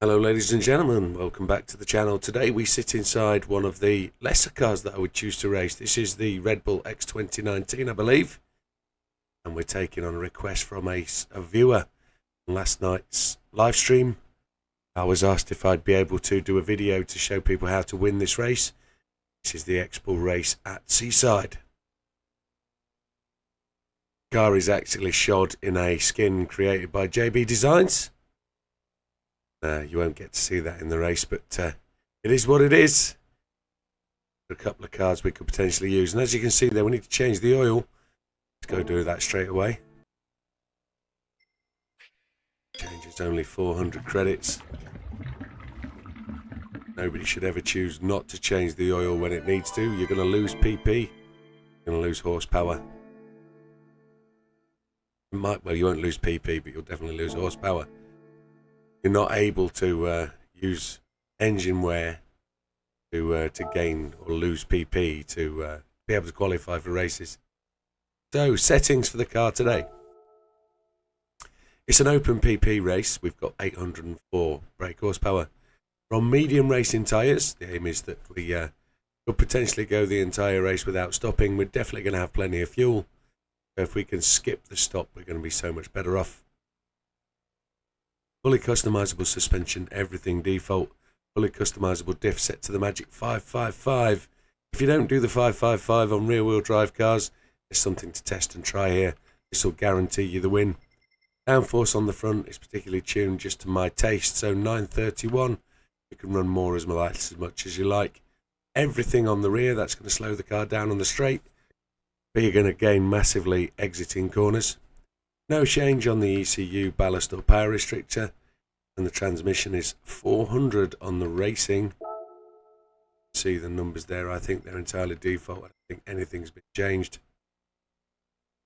Hello ladies and gentlemen, welcome back to the channel. Today we sit inside one of the lesser cars that I would choose to race. This is the Redbull X 2019, I believe, and we're taking on a request from a viewer on last night's live stream. I was asked if I'd be able to do a video to show people how to win this race. This is the X-Bull race at Seaside. The car is actually shod in a skin created by JB Designs. You won't get to see that in the race, but it is what it is. A couple of cars we could potentially use, and as you can see there, we need to change the oil. Let's go do that straight away. Change is only 400 credits. Nobody should ever choose not to change the oil when it needs to. You're going to lose PP, you're going to lose horsepower. Well, you won't lose PP, but you'll definitely lose horsepower. You're not able to use engine wear to gain or lose PP to be able to qualify for races. So, settings for the car today. It's an open PP race. We've got 804 brake horsepower. We're on medium racing tyres. The aim is that we could potentially go the entire race without stopping. We're definitely going to have plenty of fuel. So if we can skip the stop, we're going to be so much better off. Fully customizable suspension, everything default. Fully customizable diff set to the magic 555. If you don't do the 555 on rear wheel drive cars, there's something to test and try here. This will guarantee you the win. Downforce on the front is particularly tuned just to my taste, so 931. You can run more as much as you like. Everything on the rear, that's going to slow the car down on the straight, but you're going to gain massively exiting corners. No change on the ECU, ballast or power restrictor, and the transmission is 400 on the racing. See the numbers there, I think they're entirely default. I don't think anything's been changed.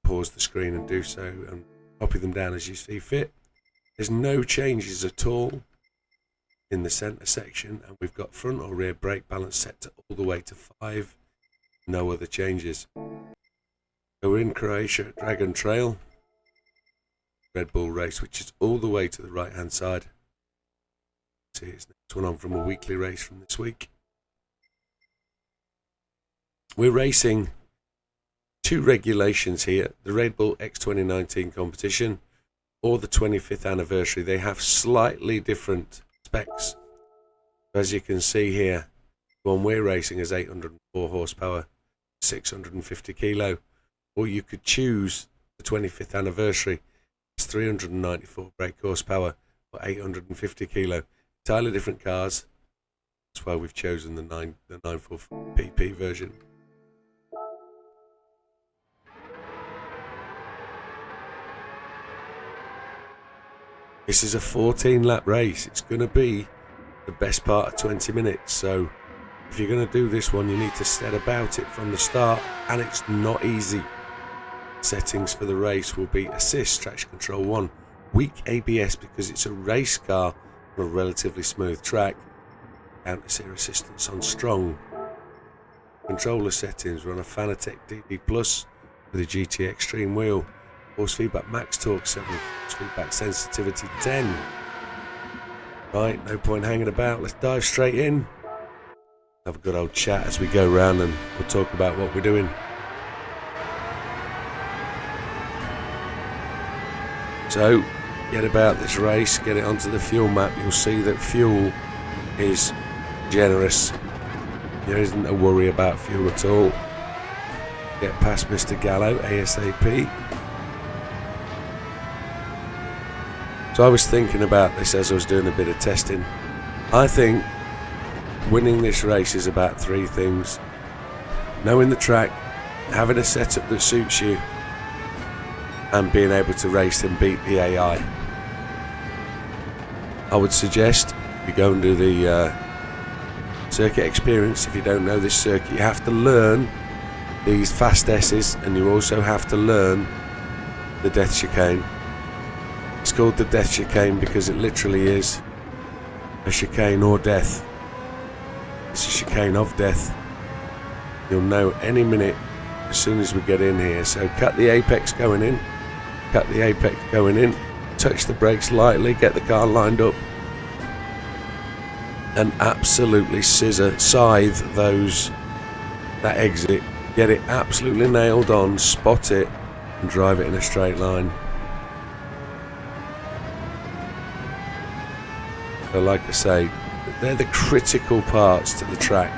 Pause the screen and do so, and copy them down as you see fit. There's no changes at all in the centre section, and we've got front or rear brake balance set to all the way to 5. No other changes. So we're in Croatia at Dragon Trail. Redbull race, which is all the way to the right hand side. See, it's next one on from a weekly race from this week. We're racing two regulations here, the Redbull X 2019 competition or the 25th anniversary. They have slightly different specs. As you can see here, the one we're racing is 804 horsepower, 650 kilo, or you could choose the 25th anniversary. It's 394 brake horsepower or 850 kilo. Entirely different cars. That's why we've chosen the 944 PP version. This is a 14-lap race. It's going to be the best part of 20 minutes. So if you're going to do this one, you need to set about it from the start, and it's not easy. Settings for the race will be assist, traction control 1, weak ABS because it's a race car on a relatively smooth track, counter-steer assistance on strong. Controller settings, we're on a Fanatec DD Plus with a GT Extreme wheel, force feedback max torque 7, force feedback sensitivity 10. Right, no point hanging about, let's dive straight in. Have a good old chat as we go round and we'll talk about what we're doing. So, get about this race, get it onto the fuel map. You'll see that fuel is generous. There isn't a worry about fuel at all. Get past Mr. Gallo ASAP. So I was thinking about this as I was doing a bit of testing. I think winning this race is about 3 things. knowing the track, having a setup that suits you, and being able to race and beat the AI. I would suggest you go and do the circuit experience. If you don't know this circuit, you have to learn these fast S's, and you also have to learn the death chicane. It's called the death chicane because it literally is a chicane or death. It's a chicane of death. You'll know any minute as soon as we get in here. So cut the apex going in, cut the apex going in, touch the brakes lightly, get the car lined up, and absolutely scythe that exit, get it absolutely nailed on, spot it, and drive it in a straight line. So like I say, they're the critical parts to the track.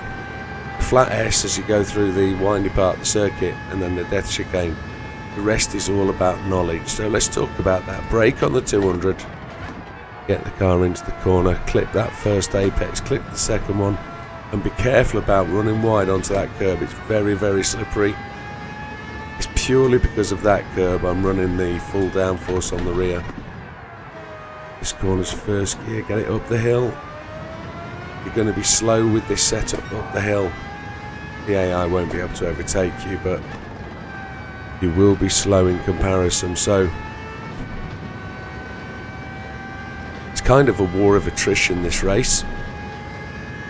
Flat S as you go through the windy part of the circuit, and then the death chicane. The rest is all about knowledge. So let's talk about that. Brake on the 200, get the car into the corner, clip that first apex, clip the second one, and be careful about running wide onto that curb. It's very, very slippery. It's purely because of that curb I'm running the full downforce on the rear. This corner's first gear, get it up the hill. You're going to be slow with this setup up the hill. The AI won't be able to overtake you, but you will be slow in comparison. So it's kind of a war of attrition, this race.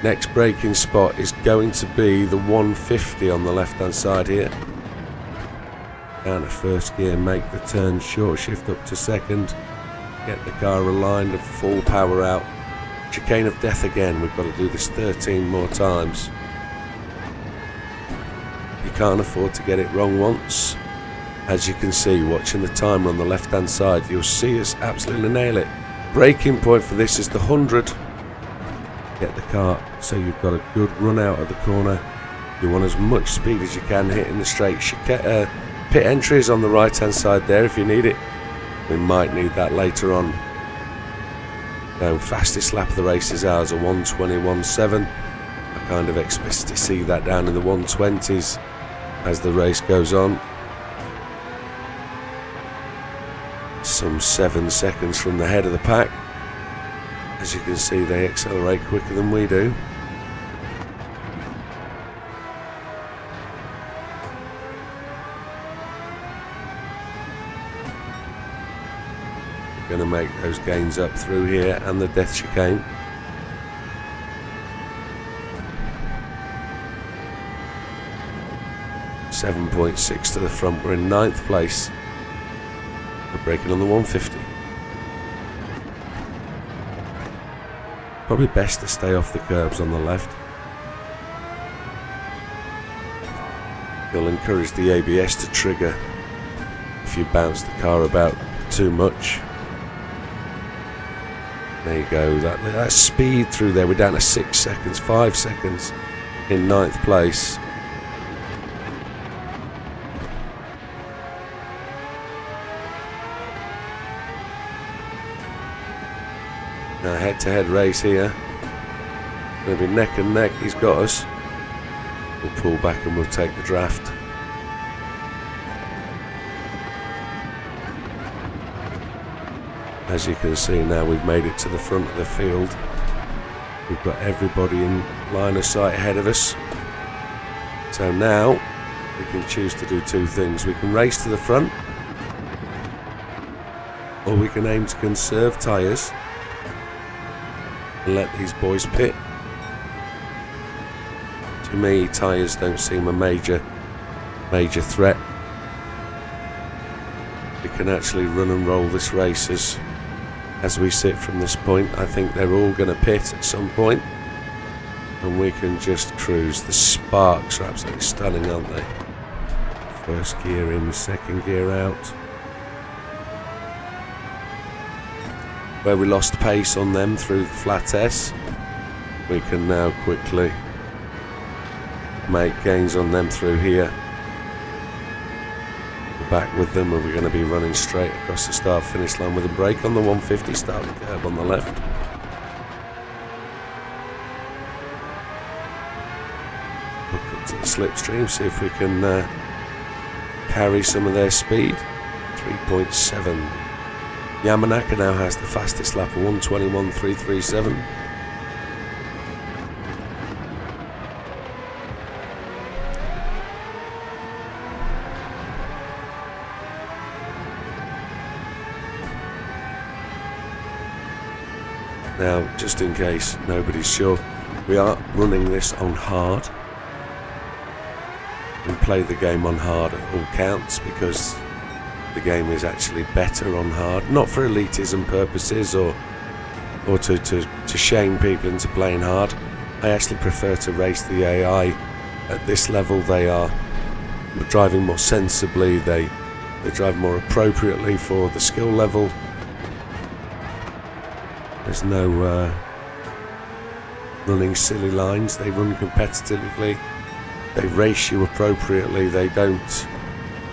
Next braking spot is going to be the 150 on the left hand side here. Down to first gear, make the turn, short shift up to second, get the car aligned and full power out. Chicane of death again. We've got to do this 13 more times. You can't afford to get it wrong once. As you can see, watching the timer on the left hand side, you'll see us absolutely nail it. Braking point for this is the 100. Get the car so you've got a good run out of the corner. You want as much speed as you can hitting the straight. Pit entry is on the right hand side there if you need it. We might need that later on. So fastest lap of the race is ours, a 1:21.7. I kind of expect to see that down in the 120s as the race goes on. Some 7 seconds from the head of the pack. As you can see, they accelerate quicker than we do. Going to make those gains up through here and the death chicane. .6 to the front. We're in 9th place. We're braking on the 150. Probably best to stay off the curbs on the left. You'll encourage the ABS to trigger if you bounce the car about too much. There you go, that speed through there. We're down to 6 seconds, 5 seconds in 9th place. Now head-to-head race here. Going to be neck and neck. He's got us. We'll pull back and we'll take the draft. As you can see now, we've made it to the front of the field. We've got everybody in line of sight ahead of us. So now we can choose to do two things. We can race to the front, or we can aim to conserve tyres and let these boys pit. To me, tyres don't seem a major threat. We can actually run and roll this race as we sit from this point. I think they're all going to pit at some point, and we can just cruise. The sparks are absolutely stunning, aren't they? First gear in, second gear out. Where we lost pace on them through the flat S, we can now quickly make gains on them through here. We're back with them, and we're going to be running straight across the start finish line with a brake on the 150, start the curb on the left. Hook up to the slipstream, see if we can carry some of their speed. 3.7. Yamanaka now has the fastest lap of 1:21.337. Now, just in case nobody's sure, we are running this on hard. We play the game on hard at all counts because the game is actually better on hard. Not for elitism purposes or to shame people into playing hard. I actually prefer to race the AI at this level. They are driving more sensibly, they drive more appropriately for the skill level. There's no running silly lines. They run competitively. They race you appropriately. They don't.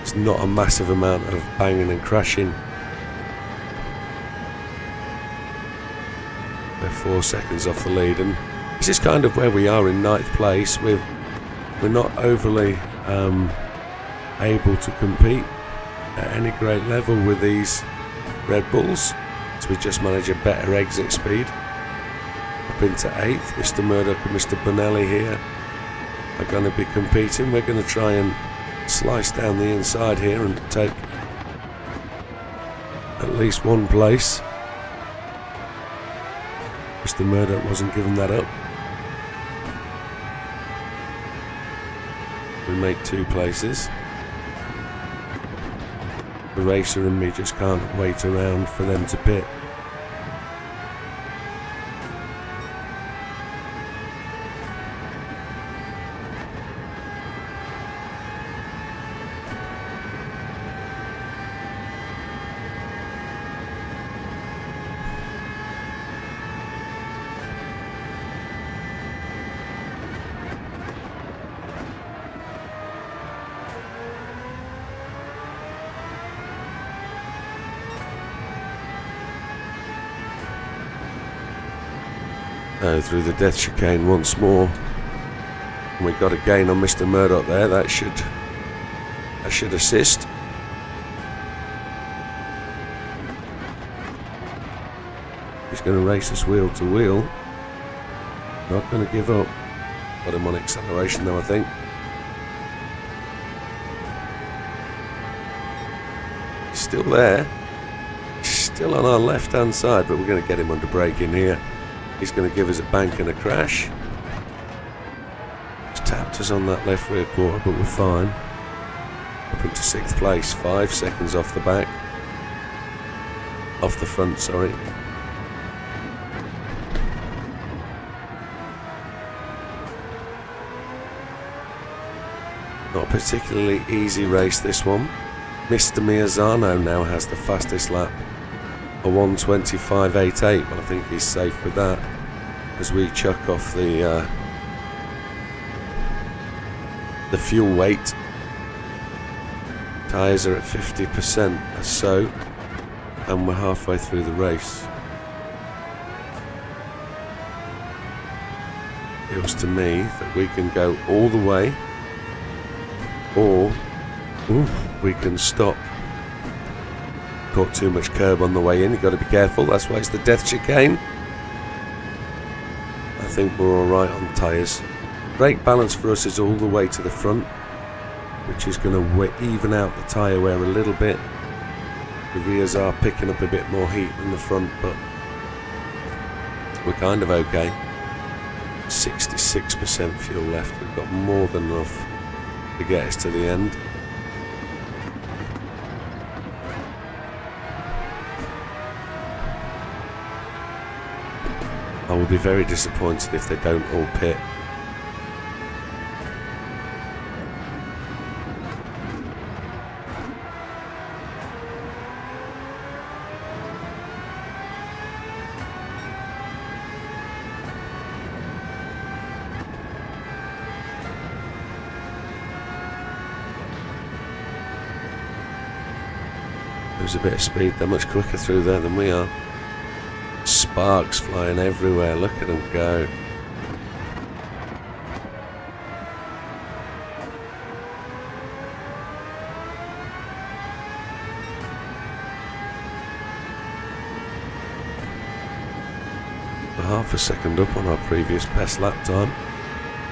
It's not a massive amount of banging and crashing. They're 4 seconds off the lead, and this is kind of where we are in 9th place. We're not overly able to compete at any great level with these Red Bulls. So we just manage a better exit speed. Up into 8th, Mr. Murdoch and Mr. Bonelli here are going to be competing. We're going to try and slice down the inside here and take at least one place. Mr. Murdoch wasn't giving that up. We make 2 places. The racer and me just can't wait around for them to pit. Through the death chicane once more. And we got a gain on Mr. Murdoch there. That should assist. He's going to race us wheel to wheel. Not going to give up. Got him on acceleration though, I think. He's still there. Still on our left hand side, but we're going to get him under braking here. He's going to give us a bank and a crash. He's tapped us on that left rear quarter, but we're fine. Up into 6th place, 5 seconds off the back. Off the front, sorry. Not a particularly easy race, this one. Mr. Miazano now has the fastest lap. A 1:25.88, but I think he's safe with that as we chuck off the fuel weight. Tyres are at 50% or so, and we're halfway through the race. Feels to me that we can go all the way, or we can stop. Caught too much curb on the way in, you've got to be careful. That's why it's the death chicane. I think we're alright on tyres. Brake balance for us is all the way to the front, which is going to even out the tyre wear a little bit. The rears are picking up a bit more heat than the front, but we're kind of okay. 66% fuel left. We've got more than enough to get us to the end. I will be very disappointed if they don't all pit. There's a bit of speed, they're much quicker through there than we are. Sparks flying everywhere, look at them go. half a second up on our previous best lap time.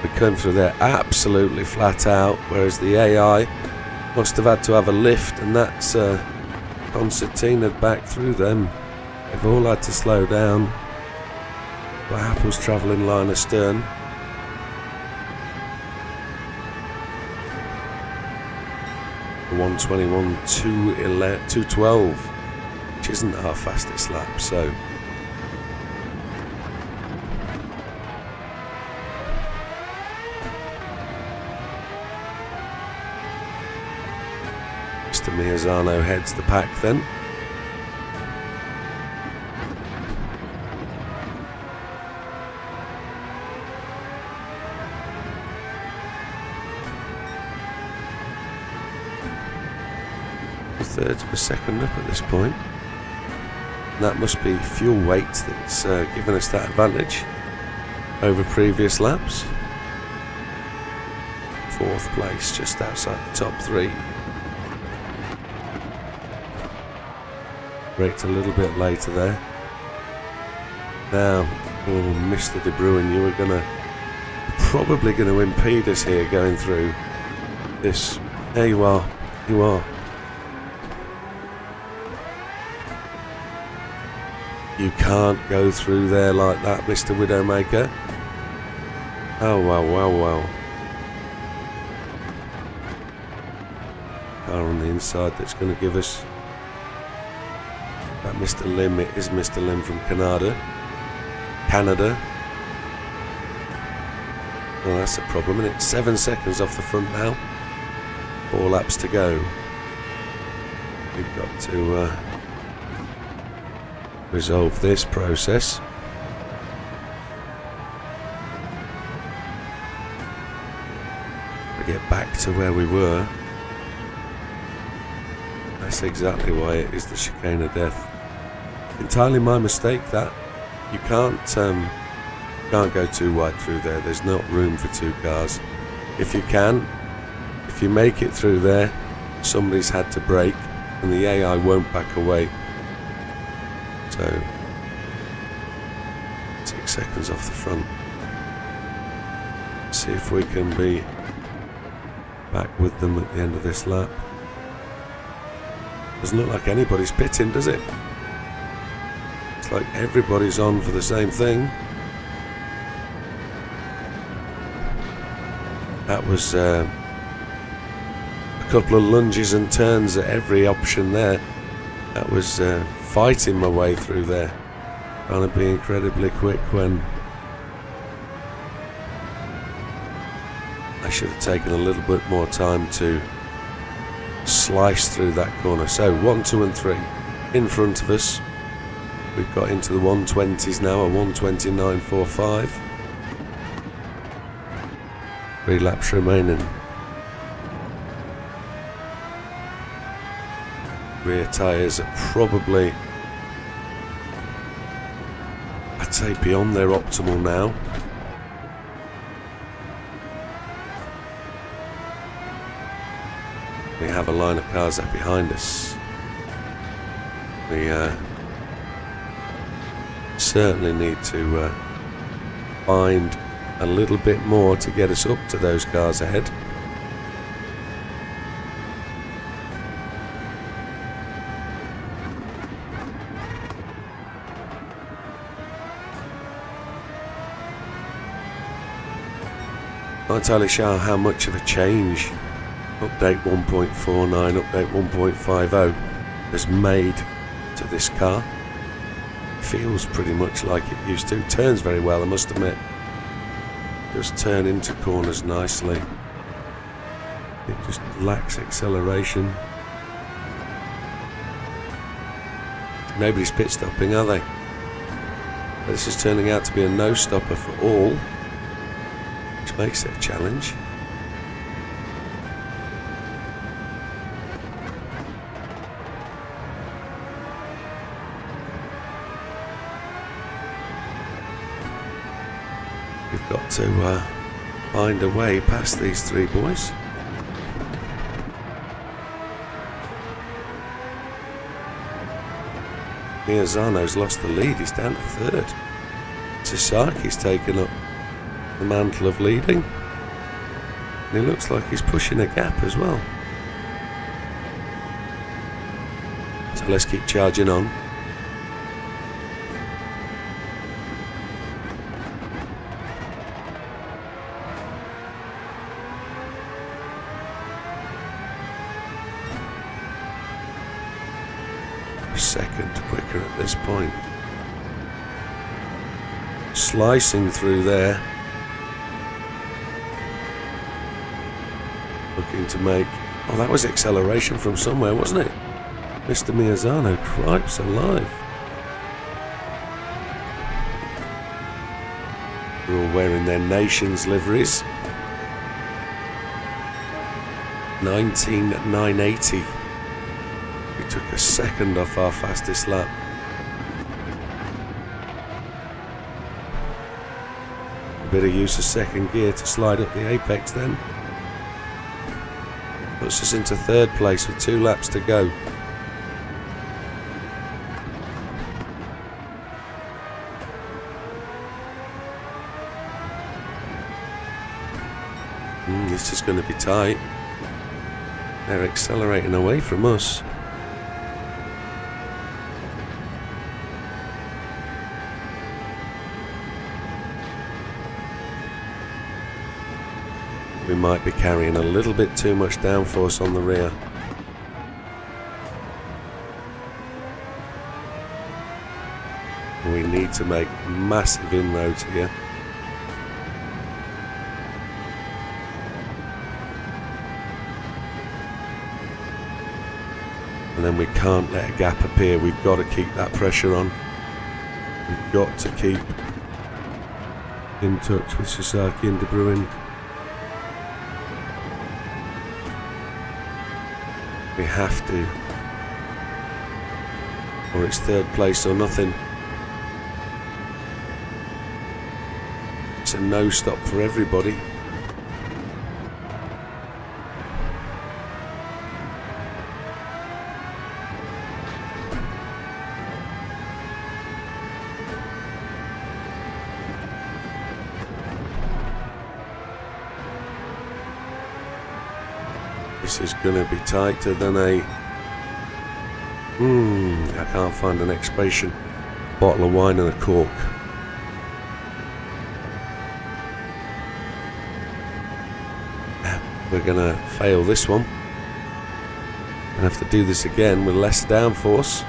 We came through there absolutely flat out, whereas the AI must have had to have a lift, and that's concertinaed back through them. They've all had to slow down. But Apple's travelling line astern. The 121 212, which isn't our fastest lap, so Mr. Miazano heads the pack then. Thirds of a second up at this point. And that must be fuel weight that's given us that advantage over previous laps. Fourth place, just outside the top three. Braked a little bit later there. Now, oh, Mr. De Bruin, you were probably going to impede us here going through this. There you are. You are. You can't go through there like that, Mr. Widdowmaker. Oh, wow, wow, wow. Car on the inside that's going to give us that Mr. Lim. It is Mr. Lim from Canada. Well, that's a problem, isn't it? 7 seconds off the front now. 4 laps to go. We've got to resolve this process. To get back to where we were. That's exactly why it is the chicane of death. Entirely my mistake that. You can't go too wide through there. There's not room for 2 cars. If you make it through there, somebody's had to brake and the AI won't back away. So 6 seconds off the front. See if we can be back with them at the end of this lap. Doesn't look like anybody's pitting, does it? It's like everybody's on for the same thing. That was a couple of lunges and turns at every option there. That was fighting my way through there, trying to be incredibly quick when I should have taken a little bit more time to slice through that corner. So 1, 2 and 3 in front of us. We've got into the 120s now, a 129.45. 3 laps remaining. Rear tyres are probably, I'd say, beyond their optimal now. We have a line of cars up behind us. We certainly need to find a little bit more to get us up to those cars ahead. Not entirely sure how much of a change update 1.49, update 1.50 has made to this car. Feels pretty much like it used to. Turns very well, I must admit. Does turn into corners nicely. It just lacks acceleration. Nobody's pit stopping, are they? This is turning out to be a no stopper for all, which makes it a challenge. We've got to find a way past these 3 boys. Miazano's lost the lead, he's down to 3rd. Sasaki's taken up the mantle of leading. And it looks like he's pushing a gap as well. So let's keep charging on. A second quicker at this point. Slicing through there. Looking to make... Oh, that was acceleration from somewhere, wasn't it? Mr. Miazano, cripes alive. They're all wearing their nation's liveries. 19,980. We took a second off our fastest lap. A bit of use of second gear to slide up the apex then. Puts us into third place with 2 laps to go. This is going to be tight. They're accelerating away from us. We might be carrying a little bit too much downforce on the rear. We need to make massive inroads here. And then we can't let a gap appear. We've got to keep that pressure on. We've got to keep in touch with Sasaki and De Bruin. We have to, or it's third place or nothing. It's a no stop for everybody. This is going to be tighter than a... I can't find an expression. Bottle of wine and a cork. We're going to fail this one. And have to do this again with less downforce.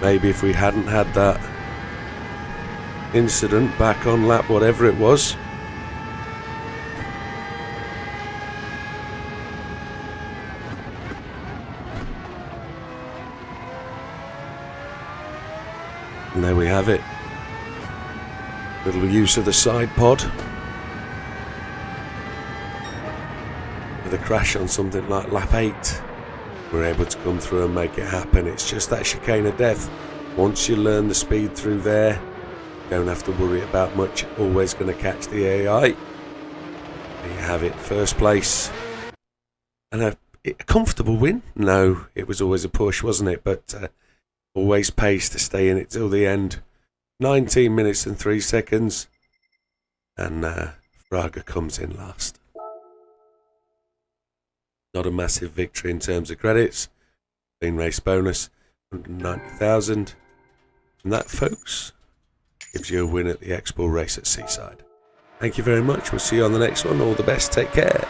Maybe if we hadn't had that incident back on lap whatever it was. And there we have it. Little use of the side pod. With a crash on something like lap 8. We're able to come through and make it happen. It's just that chicane of death. Once you learn the speed through there, don't have to worry about much. Always going to catch the AI. There you have it, first place. And a comfortable win? No, it was always a push, wasn't it? But always pace to stay in it till the end. 19 minutes and 3 seconds. And Fraga comes in last. Not a massive victory in terms of credits. Clean race bonus, 190,000. And that, folks, gives you a win at the Expo race at Seaside. Thank you very much. We'll see you on the next one. All the best. Take care.